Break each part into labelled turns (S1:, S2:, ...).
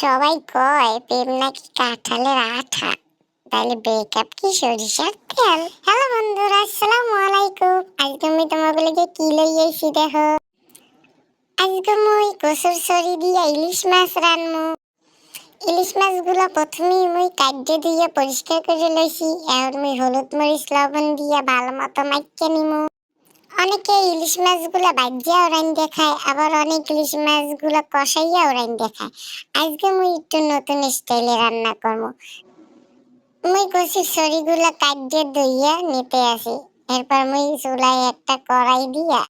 S1: সবাই কয় প্রেম নাকি কাঁঠালের আঠা, তাহলে ব্রেকআপ কি সরিষার তেল? হ্যালো বন্ধুরা, আসসালামু আলাইকুম। আজকে আমি তোমাগুলোকে কি লই আইছি দেখো। আজকে মুই কচুর ছড়ি দিয়া ইলিশ মাছ রানমু। ইলিশ মাছগুলো প্রথমেই মুই কাটে ধুয়ে পরিষ্কার করে লইছি। এখন মুই হলুদ মরিচ লবণ দিয়া ভালো মতো মাখিয়ে নিমু। অনেকে ইলিশ মাছগুলো ভাজিয়াও রাইন্দে খায়, আবার অনেক ইলিশ মাছগুলো কষাইয়াও রাইন্দে খায়। আজকে মুই একটু নতুন স্টাইলে রান্না করবো। মুই কচুর ছড়িগুলো কাটে ধুইয়া নিতে আসি। এরপর মুই চুলায় একটা কড়াই দিয়া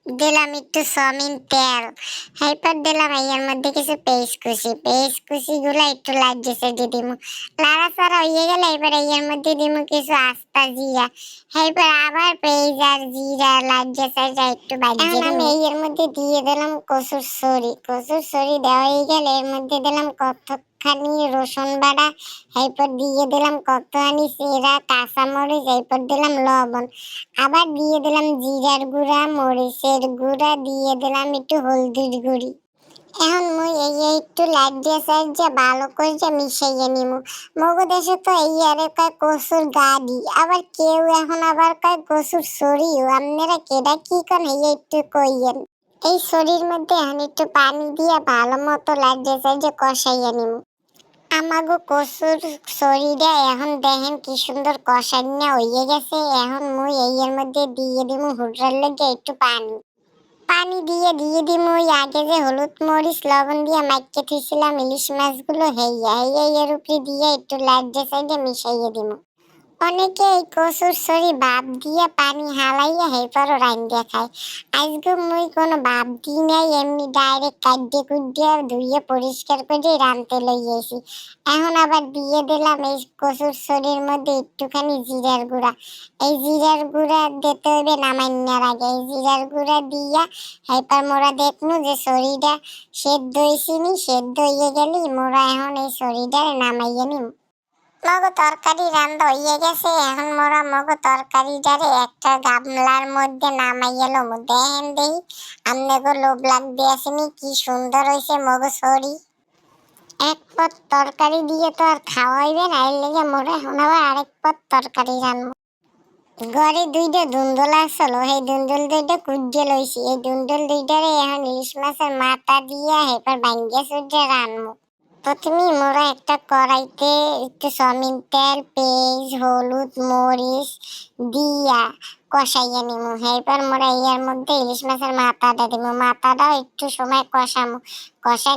S1: দিলাম একটু সয়াবিন তেল। এরপর দিলাম এর মধ্যে কিছু পেঁয়াজ কুচি গুলা একটু লাইট দিয়ে দিমু। লাড়াচাড়া হয়ে গেলে এবার এর মধ্যে দিমু কিছু আস্তা জিরা। এরপর আবার পেঁয়াজ আর জিরা লাইট একটু ভাজিয়ে দিমু। আমি এর মধ্যে দিয়ে দিলাম কচুর ছড়ি দেওয়া হয়ে গেলে এর মধ্যে দিলাম কতখানি রসুন বাটা। এরপর দিয়ে দিলাম কতখানি জিরা কাঁচামরিচ। এরপর দিলাম লবণ, আবার দিয়ে দিলাম জিরার গুঁড়া, মরিচের গুঁড়া, দিয়ে দিলাম একটু হলদির গুঁড়ি। এখন মুই একটু লাইট দিয়ে ভালো করে মিশাইয়ে নিমু। মগো দেশে তো এই আরে কয় কচুর গাড়ি, আবার কেউ এখন আবার কয় কচুর ছড়িও। আপনারা কেডা কি কন একটু কইয়েন। এই ছড়ির মধ্যে এখন একটু পানি দিয়ে ভালো মতো লাইট দিয়ে কষাইয়ে নিমু। আমাগো কচুর ছড়িটা এখন দেখেন কি সুন্দর কষাইয়া হয়ে গেছে। এখন মুই এর মধ্যে দিয়ে দিমু হুটরার লগে একটু পানি দিয়ে দিমু আগে যে হলুদ মরিচ লবণ দিয়ে মাখিয়ে থুইছিলাম ইলিশ মাছগুলো এর উপরে দিয়ে একটু লাইট দিয়ে মিশাইয়ে দিমু। অনেকে এই কচুর ছড়ি ভাপ দিয়ে পানি হালাইয়া হেরপরও রাইন্দে খায়। আজকে মুই কোনো ভাপ দিই নাই, এমনি ডাইরেক্ট কাটে কুটে ধুয়ে পরিষ্কার করে রানতে লইয়েছি। এখন আবার দিয়ে দিলাম এই কচুর ছড়ির মধ্যে একটুখানি জিরার গুঁড়া। এই জিরার গুঁড়া দিতে হবে নামাইনার আগে। এই জিরার গুঁড়া দিয়া এরপর মোরা দেখনু যে ছড়িটা সেদ্ধ হয়েছিনি। সেদ্ধ হয়ে গেলি মোরা এখন এই ছড়িটা নামাইয়ে নিম। মগো তরকারি রান্না হয়ে গেছে। এখন মোরা মগো তরকারিটারে একটা গামলার মধ্যে নামাইয়ে লমু। দেখেন দেই আমনেগো লোভ লাগবে আসেনি, কি সুন্দর হয়েছে মগো ছড়ি। এক পদ তরকারি দিয়ে তো আর খাওয়া হইবে না, এর লেগে মোরা এখন আবার আরেক পদ তরকারি রান্না। ঘরে দুইটা দুন্দুল আসলো, সেই দুন্দুল দুইটা কুইজে লইছি। এই দুন্দুল দুইটারে এখন ইলিশ মাছের মাথা দিয়া এরপর ভাঙ্গিয়া চুটে রানমু। প্রথমে মোরা একটা কড়াইতে একটু সয়াবিন তেল, পেঁয়াজ, হলুদ মরিচ দিয়া কষাইয়া নিমু। এরপর মোরা এর মধ্যে ইলিশ মাছের মাথাটা দিমু। মাথাটাও একটু সময় কষামু। কষাই